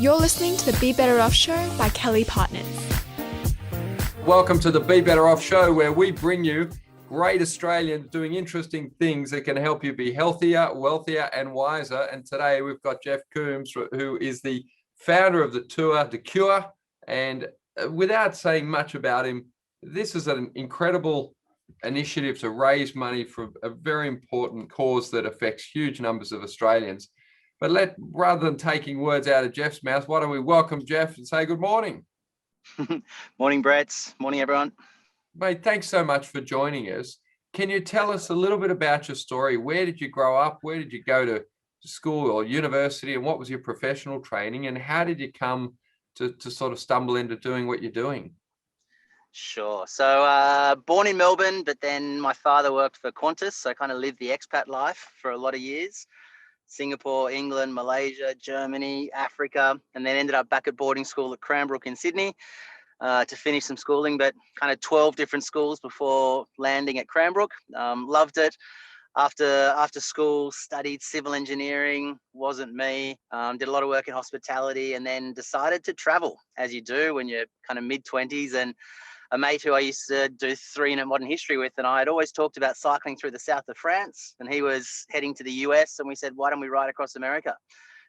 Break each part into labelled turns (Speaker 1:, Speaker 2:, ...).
Speaker 1: You're listening to the Be Better Off Show by Kelly+Partners.
Speaker 2: Welcome to the Be Better Off Show, where we bring you great Australians doing interesting things that can help you be healthier, wealthier, and wiser. And today we've got Geoff Coombes, who is the founder of the tour, The Cure. And without saying much about him, this is an incredible initiative to raise money for a very important cause that affects huge numbers of Australians. But rather than taking words out of Geoff's mouth, why don't we welcome Geoff and say good morning.
Speaker 3: Morning, Brett. Morning, everyone.
Speaker 2: Mate, thanks so much for joining us. Can you tell us a little bit about your story? Where did you grow up? Where did you go to school or university? And what was your professional training? And how did you come to sort of stumble into doing what you're doing?
Speaker 3: Sure. So born in Melbourne, but then my father worked for Qantas. So I kind of lived the expat life for a lot of years. Singapore, England, Malaysia, Germany, Africa, and then ended up back at boarding school at Cranbrook in Sydney to finish some schooling, but kind of 12 different schools before landing at Cranbrook. Loved it. After school, studied civil engineering, wasn't me. Did a lot of work in hospitality, and then decided to travel, as you do when you're kind of mid-20s. And a mate who I used to do 3 in modern history with, and I had always talked about cycling through the south of France, and he was heading to the US, and we said, why don't we ride across America?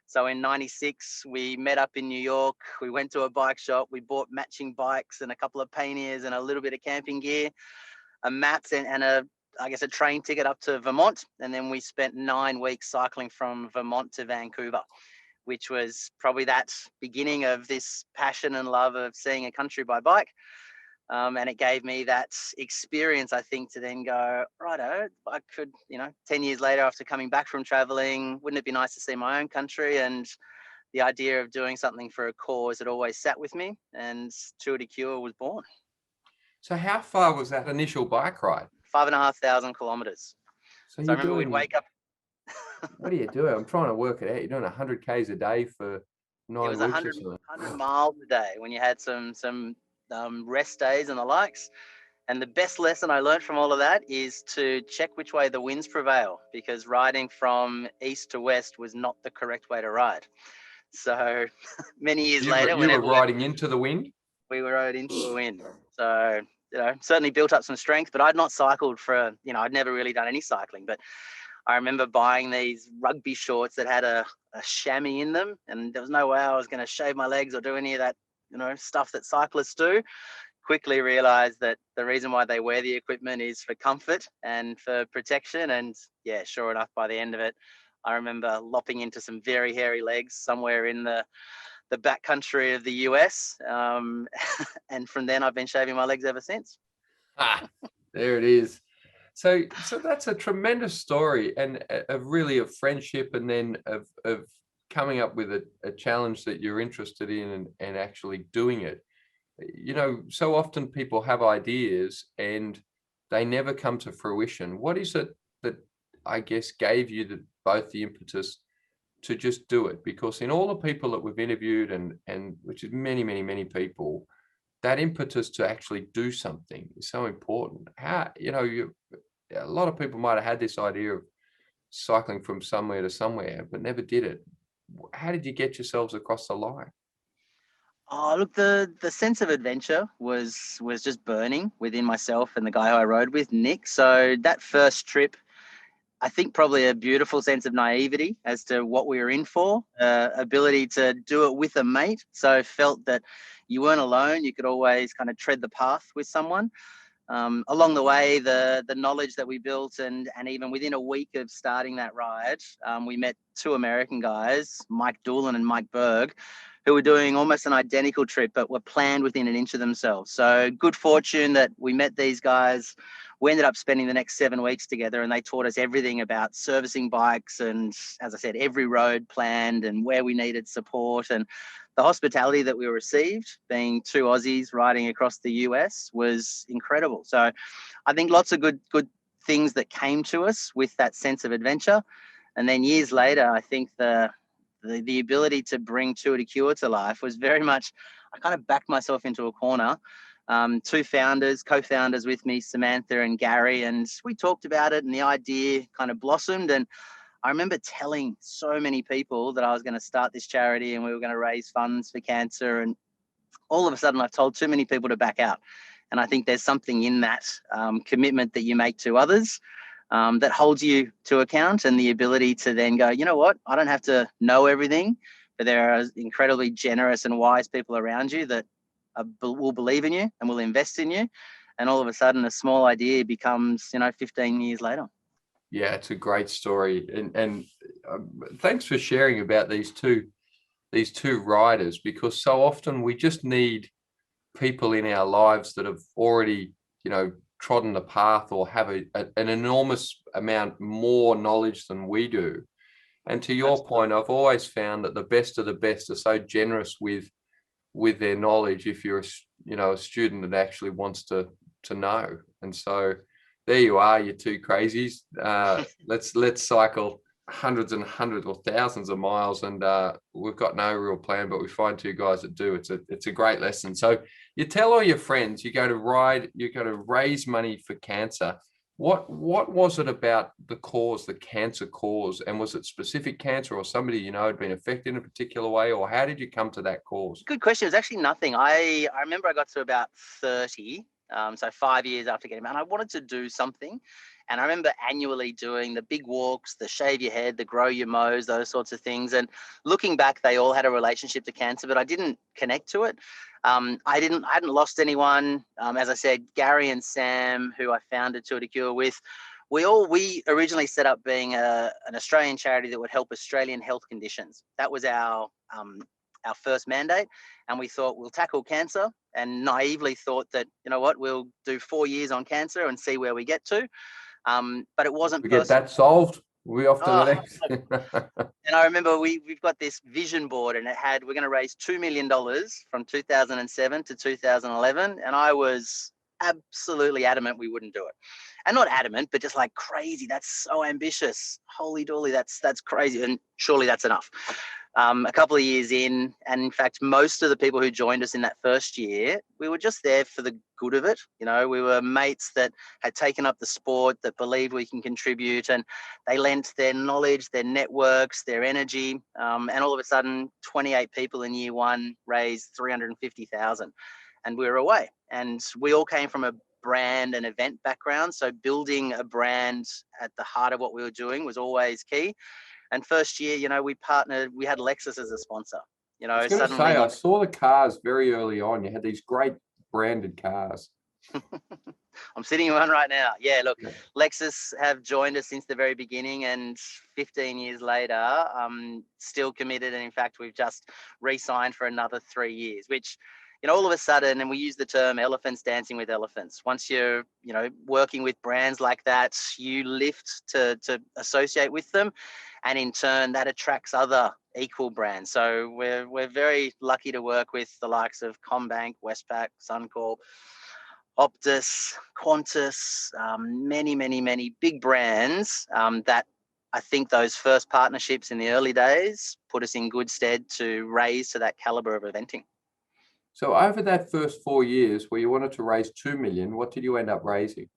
Speaker 3: So in 96, we met up in New York. We went to a bike shop. We bought matching bikes and a couple of panniers and a little bit of camping gear, a mat and a train ticket up to Vermont. And then we spent 9 weeks cycling from Vermont to Vancouver, which was probably that beginning of this passion and love of seeing a country by bike. And it gave me that experience, I think, to then go, righto, I could, 10 years later after coming back from traveling, wouldn't it be nice to see my own country? And the idea of doing something for a cause had always sat with me, and Tour de Cure was born.
Speaker 2: So how far was that initial bike ride?
Speaker 3: 5,500 kilometers. So I remember we'd wake up.
Speaker 2: What do you do? I'm trying to work it out. You're doing 100 Ks a day for 9 weeks. It was
Speaker 3: 100 miles a day when you had some rest days and the likes. And the best lesson I learned from all of that is to check which way the winds prevail, because riding from east to west was not the correct way to ride. So many years later,
Speaker 2: you were riding into the wind?
Speaker 3: We were riding into the wind. So, certainly built up some strength, but I'd not cycled for, I'd never really done any cycling. But I remember buying these rugby shorts that had a chamois in them, and there was no way I was going to shave my legs or do any of that, stuff that cyclists do. Quickly realized that the reason why they wear the equipment is for comfort and for protection. And yeah, sure enough, by the end of it, I remember lopping into some very hairy legs somewhere in the backcountry of the US. And from then I've been shaving my legs ever since.
Speaker 2: There it is. So that's a tremendous story, and really of friendship, and then of coming up with a challenge that you're interested in and actually doing it. So often people have ideas and they never come to fruition. What is it that I guess gave you both the impetus to just do it? Because in all the people that we've interviewed, and which is many, many, many people, that impetus to actually do something is so important. How, a lot of people might have had this idea of cycling from somewhere to somewhere, but never did it. How did you get yourselves across the line?
Speaker 3: Oh, look, the sense of adventure was just burning within myself and the guy who I rode with, Nick. So that first trip, I think probably a beautiful sense of naivety as to what we were in for, ability to do it with a mate. So felt that you weren't alone. You could always kind of tread the path with someone. Along the way, the knowledge that we built, and even within a week of starting that ride, we met 2 American guys, Mike Doolan and Mike Berg, who were doing almost an identical trip, but were planned within an inch of themselves. So good fortune that we met these guys. We ended up spending the next 7 weeks together, and they taught us everything about servicing bikes and, as I said, every road planned and where we needed support. And the hospitality that we received, being 2 Aussies riding across the US, was incredible. So I think lots of good things that came to us with that sense of adventure. And then years later, I think the ability to bring Tour de Cure to life was very much, I kind of backed myself into a corner. 2 co-founders with me, Samantha and Gary, and we talked about it, and the idea kind of blossomed. And I remember telling so many people that I was going to start this charity and we were going to raise funds for cancer. And all of a sudden I've told too many people to back out. And I think there's something in that commitment that you make to others that holds you to account, and the ability to then go, you know what, I don't have to know everything, but there are incredibly generous and wise people around you that will believe in you and will invest in you. And all of a sudden a small idea becomes, 15 years later.
Speaker 2: Yeah, it's a great story. And thanks for sharing about these two riders, because so often we just need people in our lives that have already, trodden the path or have an enormous amount more knowledge than we do. And to your point, I've always found that the best of the best are so generous with their knowledge if you're a student that actually wants to know. And so there you are, you two crazies. Let's cycle hundreds and hundreds or thousands of miles, and we've got no real plan, but we find two guys that do. It's a great lesson. So you tell all your friends you're going to raise money for cancer. What was it about the cancer cause, and was it specific cancer or somebody had been affected in a particular way, or how did you come to that cause?
Speaker 3: Good question. It was actually nothing. I remember I got to about 30, so 5 years after getting married, and I wanted to do something. And I remember annually doing the big walks, the shave your head, the grow your mows, those sorts of things. And looking back, they all had a relationship to cancer, but I didn't connect to it. I hadn't lost anyone. As I said, Gary and Sam, who I founded Tour de Cure with, we originally set up being an Australian charity that would help Australian health conditions. That was our first mandate. And we thought we'll tackle cancer, and naively thought that, we'll do 4 years on cancer and see where we get to. But it wasn't.
Speaker 2: We get that solved, we off to the next.
Speaker 3: And I remember we've got this vision board, and we're going to raise $2 million from 2007 to 2011. And I was absolutely adamant we wouldn't do it. And not adamant, but just like, crazy. That's so ambitious. Holy dolly, that's crazy. And surely that's enough. A couple of years in, and in fact, most of the people who joined us in that first year, we were just there for the good of it. We were mates that had taken up the sport, that believed we can contribute, and they lent their knowledge, their networks, their energy. And all of a sudden, 28 people in year one raised $350,000, and we were away. And we all came from a brand and event background. So building a brand at the heart of what we were doing was always key. And first year, we partnered, we had Lexus as a sponsor.
Speaker 2: I was going to say, I saw the cars very early on. You had these great branded cars.
Speaker 3: I'm sitting in one right now. Yeah, look, yeah. Lexus have joined us since the very beginning, and 15 years later, still committed. And in fact, we've just re-signed for another 3 years, which, all of a sudden, and we use the term elephants dancing with elephants. Once you're, working with brands like that, you lift to associate with them. And in turn, that attracts other equal brands. So we're very lucky to work with the likes of Combank, Westpac, Suncorp, Optus, Qantas, many big brands that I think those first partnerships in the early days put us in good stead to raise to that caliber of eventing.
Speaker 2: So over that first 4 years where you wanted to raise 2 million, what did you end up raising?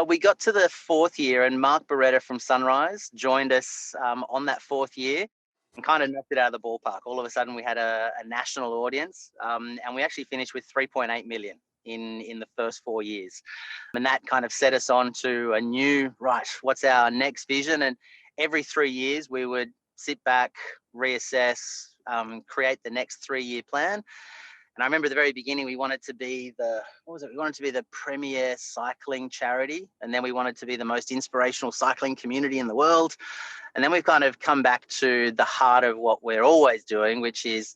Speaker 3: We got to the fourth year, and Mark Beretta from Sunrise joined us on that fourth year and kind of knocked it out of the ballpark. All of a sudden, we had a national audience, and we actually finished with 3.8 million in the first 4 years. And that kind of set us on to a new, what's our next vision? And every 3 years, we would sit back, reassess, create the next 3-year plan. And I remember at the very beginning, we wanted to be we wanted to be the premier cycling charity. And then we wanted to be the most inspirational cycling community in the world. And then we've kind of come back to the heart of what we're always doing, which is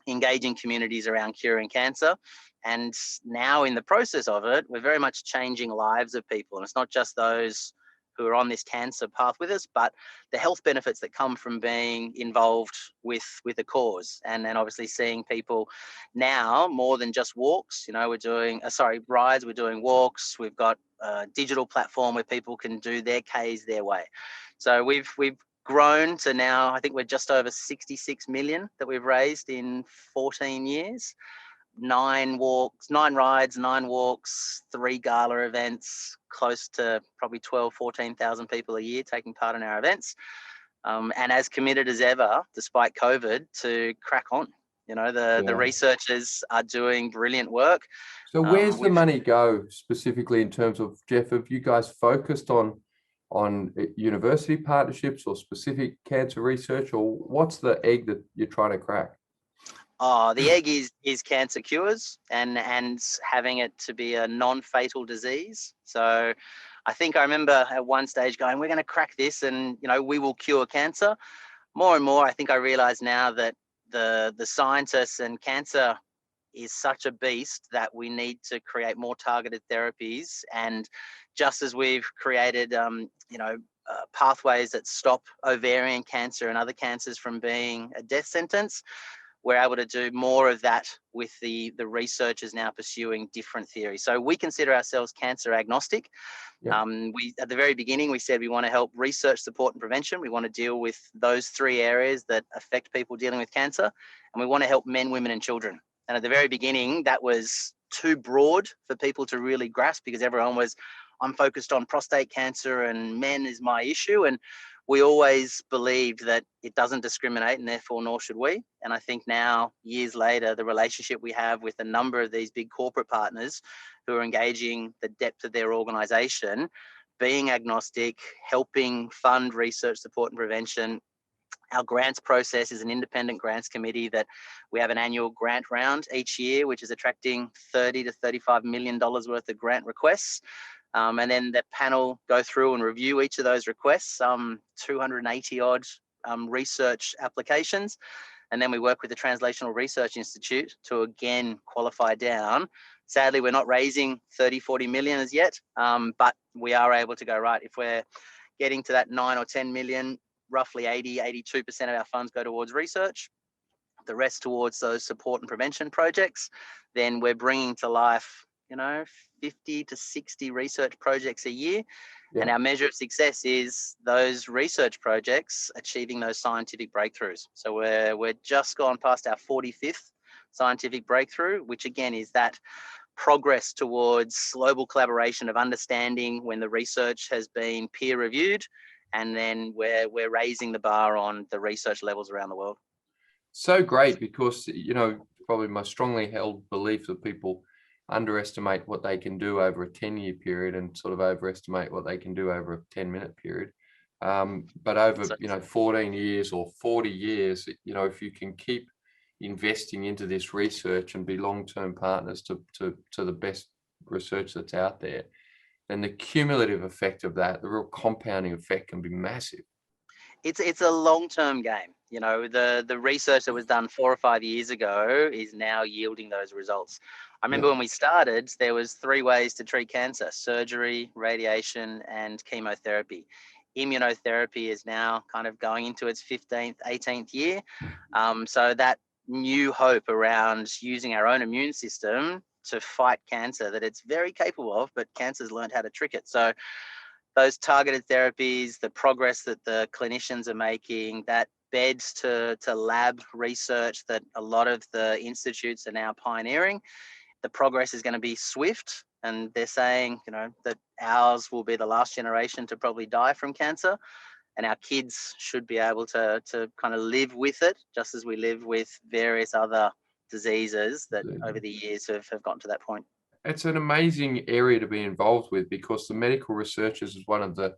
Speaker 3: engaging communities around curing cancer. And now in the process of it, we're very much changing lives of people. And it's not just those who are on this cancer path with us, but the health benefits that come from being involved with a cause. And then obviously seeing people now more than just walks, we're doing, rides, we're doing walks. We've got a digital platform where people can do their Ks their way. So we've grown to now, I think we're just over 66 million that we've raised in 14 years. 9 walks, 9 rides, 9 walks, 3 gala events, close to probably 14,000 people a year taking part in our events. And as committed as ever, despite COVID, to crack on. The researchers are doing brilliant work.
Speaker 2: So where's the money go specifically in terms of, Geoff, have you guys focused on university partnerships or specific cancer research, or what's the egg that you're trying to crack?
Speaker 3: The egg is cancer cures and having it to be a non-fatal disease. So I think I remember at one stage going, we're going to crack this and, we will cure cancer. More and more, I think I realize now that the scientists and cancer is such a beast that we need to create more targeted therapies. And just as we've created, pathways that stop ovarian cancer and other cancers from being a death sentence, we're able to do more of that with the researchers now pursuing different theories. So we consider ourselves cancer agnostic.
Speaker 2: Yeah.
Speaker 3: We at the very beginning, we said we want to help research, support, and prevention. We want to deal with those 3 areas that affect people dealing with cancer. And we want to help men, women, and children. And at the very beginning, that was too broad for people to really grasp because everyone was, I'm focused on prostate cancer and men is my issue. And we always believed that it doesn't discriminate and therefore nor should we. And I think now, years later, the relationship we have with a number of these big corporate partners who are engaging the depth of their organization, being agnostic, helping fund research, support and prevention. Our grants process is an independent grants committee that we have an annual grant round each year, which is attracting $30 to $35 million worth of grant requests. And then the panel go through and review each of those requests, 280 odd research applications. And then we work with the Translational Research Institute to again qualify down. Sadly, we're not raising 30, 40 million as yet, but we are able to go, right, if we're getting to that 9 or 10 million, roughly 82% of our funds go towards research, the rest towards those support and prevention projects, then we're bringing to life 50 to 60 research projects a year. Yeah. And our measure of success is those research projects achieving those scientific breakthroughs. So we're just gone past our 45th scientific breakthrough, which again is that progress towards global collaboration of understanding when the research has been peer reviewed, and then we're raising the bar on the research levels around the world.
Speaker 2: So great, because probably my strongly held belief that people underestimate what they can do over a 10-year period and sort of overestimate what they can do over a 10-minute period. But over 14 years or 40 years, if you can keep investing into this research and be long-term partners to the best research that's out there, then the cumulative effect of that, the real compounding effect, can be massive.
Speaker 3: It's a long-term game. The research that was done 4 or 5 years ago is now yielding those results. I remember when we started, there was 3 ways to treat cancer: surgery, radiation, and chemotherapy. Immunotherapy is now kind of going into its 15th, 18th year. So that new hope around using our own immune system to fight cancer that it's very capable of, but cancer's learned how to trick it. So those targeted therapies, the progress that the clinicians are making, that beds to lab research that a lot of the institutes are now pioneering, the progress is going to be swift. And they're saying, that ours will be the last generation to probably die from cancer. And our kids should be able to kind of live with it, just as we live with various other diseases that over the years have gotten to that point.
Speaker 2: It's an amazing area to be involved with, because the medical researchers is one of the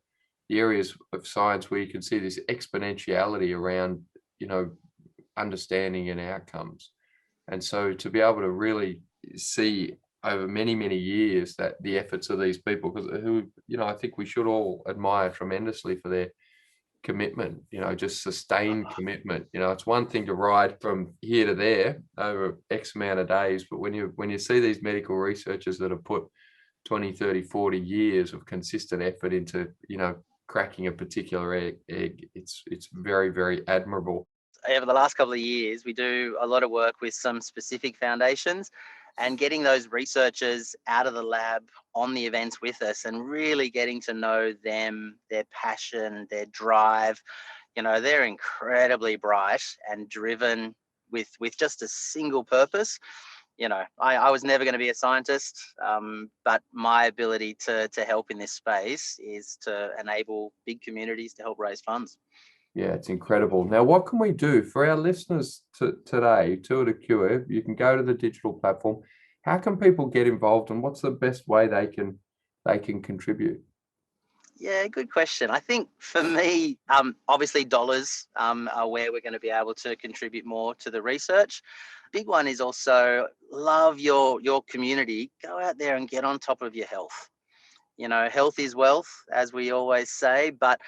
Speaker 2: areas of science where you can see this exponentiality around, understanding and outcomes. And so to be able to really see over many, many years that the efforts of these people, who, I think we should all admire tremendously for their commitment, just sustained commitment. It's one thing to ride from here to there over X amount of days, but when you see these medical researchers that have put 20, 30, 40 years of consistent effort into, cracking a particular egg, it's very, very admirable.
Speaker 3: Over the last couple of years, we do a lot of work with some specific foundations, and getting those researchers out of the lab on the events with us and really getting to know them, their passion, their drive. They're incredibly bright and driven with just a single purpose. I was never going to be a scientist, but my ability to help in this space is to enable big communities to help raise funds.
Speaker 2: Yeah, it's incredible. Now, what can we do for our listeners today? Tour to Cure, you can go to the digital platform. How can people get involved, and what's the best way they can contribute?
Speaker 3: Yeah, good question. I think for me, obviously dollars are where we're going to be able to contribute more to the research. Big one is also love your community. Go out there and get on top of your health. Health is wealth, as we always say, but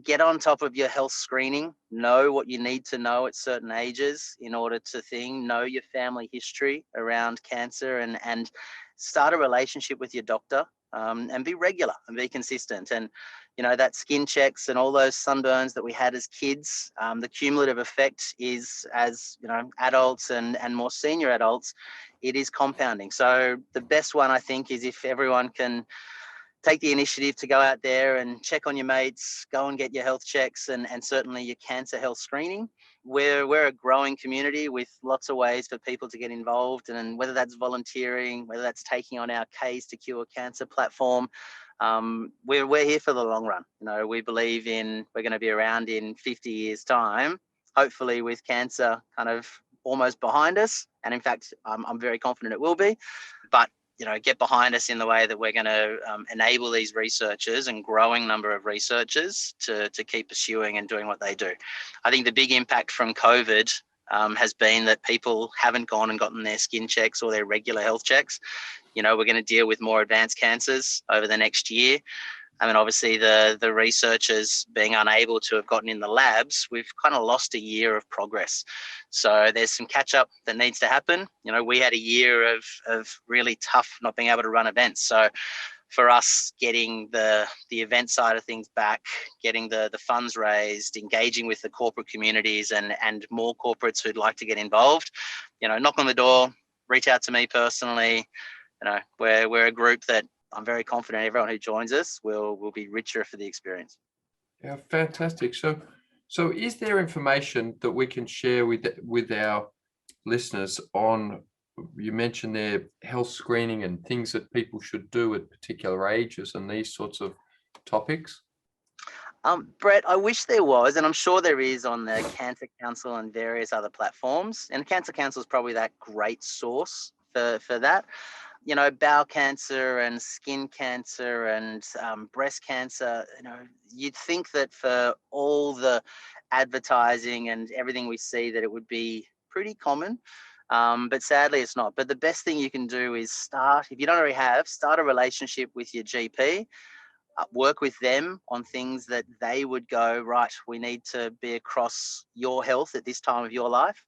Speaker 3: get on top of your health screening. Know what you need to know at certain ages in order to know your family history around cancer, and start a relationship with your doctor, and be regular and be consistent. And that skin checks and all those sunburns that we had as kids, the cumulative effect is, as adults and more senior adults, it is compounding. So the best one, I think, is if everyone can take the initiative to go out there and check on your mates, go and get your health checks, and certainly your cancer health screening. We're a growing community with lots of ways for people to get involved, and whether that's volunteering, whether that's taking on our K's to Cure Cancer platform, we're here for the long run. We believe we're going to be around in 50 years' time, hopefully with cancer kind of almost behind us. And in fact, I'm very confident it will be. But get behind us in the way that we're going to enable these researchers and growing number of researchers to keep pursuing and doing what they do. I think the big impact from COVID has been that people haven't gone and gotten their skin checks or their regular health checks. We're going to deal with more advanced cancers over the next year. I mean, obviously, the researchers being unable to have gotten in the labs, we've kind of lost a year of progress. So there's some catch up that needs to happen. We had a year of really tough not being able to run events. So for us, getting the event side of things back, getting the funds raised, engaging with the corporate communities and more corporates who'd like to get involved, knock on the door, reach out to me personally. We're a group that I'm very confident everyone who joins us will be richer for the experience.
Speaker 2: Yeah, fantastic. So is there information that we can share with our listeners on, you mentioned their health screening and things that people should do at particular ages and these sorts of topics?
Speaker 3: Brett, I wish there was, and I'm sure there is on the Cancer Council and various other platforms. And Cancer Council is probably that great source for that. Bowel cancer and skin cancer and breast cancer, you'd think that for all the advertising and everything we see that it would be pretty common, but sadly it's not. But the best thing you can do is if you don't already start a relationship with your GP, work with them on things that they would go, right, we need to be across your health at this time of your life.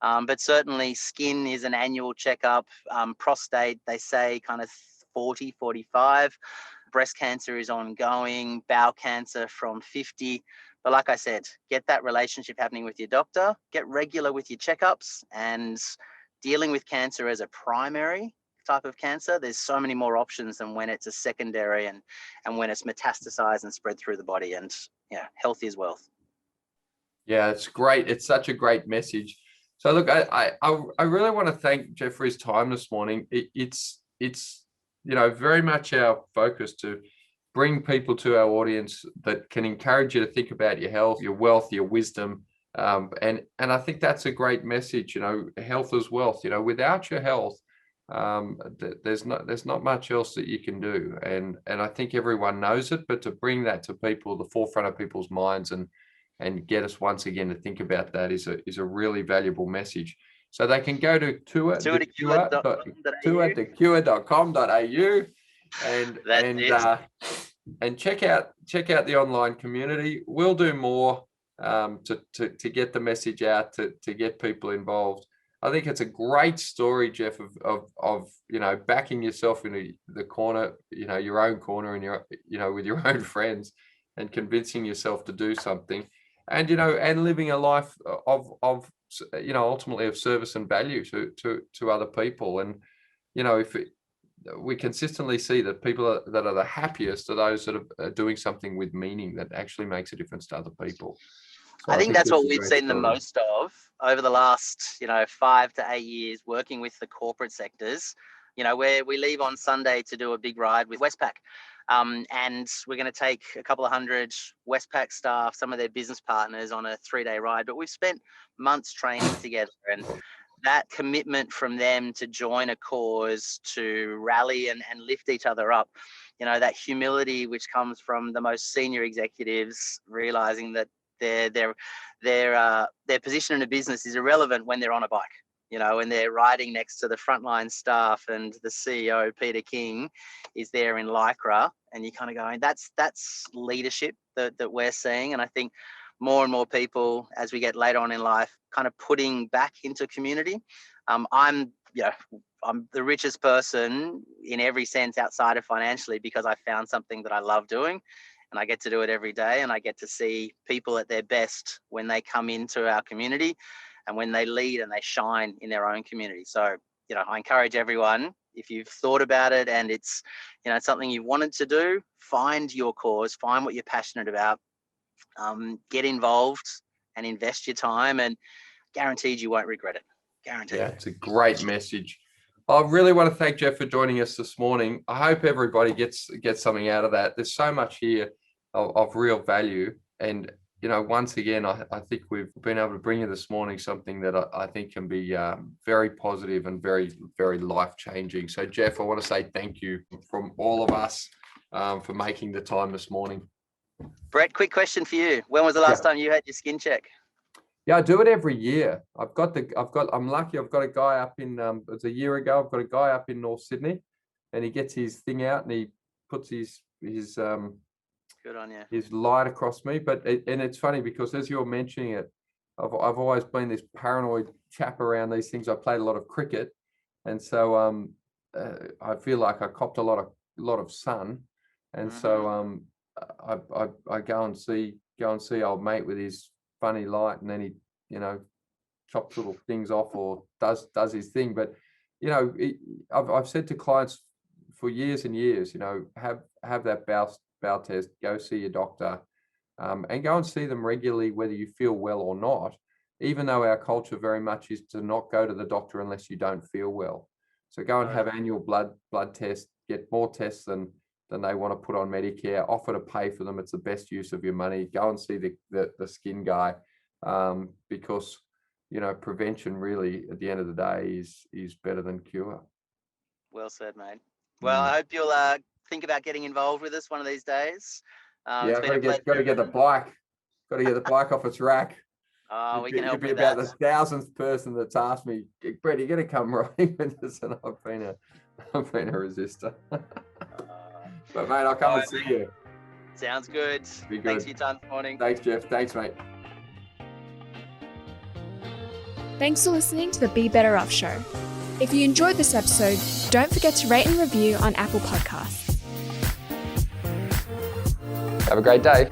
Speaker 3: But certainly skin is an annual checkup. Prostate, they say kind of 40, 45. Breast cancer is ongoing. Bowel cancer from 50. But like I said, get that relationship happening with your doctor. Get regular with your checkups, and dealing with cancer as a primary type of cancer, there's so many more options than when it's a secondary and when it's metastasized and spread through the body. And health is wealth. Yeah,
Speaker 2: it's great. It's such a great message. So look, I really want to thank Geoff for his time this morning. It's very much our focus to bring people to our audience that can encourage you to think about your health, your wealth, your wisdom, and I think that's a great message. Health is wealth. Without your health, there's not much else that you can do, and I think everyone knows it. But to bring that to people, the forefront of people's minds, and get us once again to think about that is a really valuable message. So they can go to tourthecure.com.au and check out the online community. We'll do more to get the message out, to get people involved. I think it's a great story, Geoff, of backing yourself into the corner, your own corner, and with your own friends, and convincing yourself to do something. And and living a life of ultimately of service and value to other people. And we consistently see that people that are the happiest are those that are doing something with meaning that actually makes a difference to other people. So
Speaker 3: I think that's
Speaker 2: it's
Speaker 3: what
Speaker 2: a
Speaker 3: we've
Speaker 2: great
Speaker 3: seen the
Speaker 2: story.
Speaker 3: most of over the last, 5 to 8 years working with the corporate sectors, where we leave on Sunday to do a big ride with Westpac. And we're going to take a couple of hundred Westpac staff, some of their business partners on a 3-day ride, but we've spent months training together, and that commitment from them to join a cause, to rally and lift each other up, that humility which comes from the most senior executives realizing that their position in a business is irrelevant when they're on a bike, when they're riding next to the frontline staff and the CEO, Peter King, is there in Lycra, and you kind of going, that's leadership that we're seeing. And I think more and more people, as we get later on in life, kind of putting back into community. I'm the richest person in every sense outside of financially because I found something that I love doing, and I get to do it every day, and I get to see people at their best when they come into our community and when they lead and they shine in their own community. So, I encourage everyone, if you've thought about it and it's, something you wanted to do, find your cause, find what you're passionate about, get involved and invest your time, and guaranteed you won't regret it. Guaranteed.
Speaker 2: Yeah, it's a great message. I really want to thank Geoff for joining us this morning. I hope everybody gets something out of that. There's so much here of real value. And, once again, I think we've been able to bring you this morning something that I think can be very positive and very, very life-changing. So, Geoff, I want to say thank you from all of us for making the time this morning.
Speaker 3: Brett, quick question for you. When was the last time you had your skin check?
Speaker 2: Yeah, I do it every year. I'm lucky. I've got a guy up in, it's a year ago, I've got a guy up in North Sydney, and he gets his thing out and he puts his
Speaker 3: Good on you.
Speaker 2: his light across me. But it's funny because as you're mentioning it, I've always been this paranoid chap around these things. I played a lot of cricket, and so I feel like I copped a lot of sun, and so I go and see old mate with his funny light, and then he chops little things off or does his thing. But I've said to clients for years and years, have that bowel test, go see your doctor, and go and see them regularly whether you feel well or not, even though our culture very much is to not go to the doctor unless you don't feel well. So go and have annual blood tests, get more tests than they want to put on Medicare, offer to pay for them. It's the best use of your money. Go and see the skin guy, because, prevention really at the end of the day is better than cure.
Speaker 3: Well said, mate. Well, I hope you'll think about getting involved with us one of these days.
Speaker 2: Yeah, got to get the bike. Got to get the bike off its rack.
Speaker 3: We can help
Speaker 2: You'd be
Speaker 3: with
Speaker 2: about
Speaker 3: that.
Speaker 2: the 1,000th person that's asked me, Brett, are you going to come riding with us? And I've been a resistor. But mate, I'll come and see you.
Speaker 3: Sounds good.
Speaker 2: Be good.
Speaker 3: Thanks for your time this morning.
Speaker 2: Thanks, Geoff. Thanks, mate.
Speaker 1: Thanks for listening to the Be Better Off Show. If you enjoyed this episode, don't forget to rate and review on Apple Podcasts.
Speaker 2: Have a great day.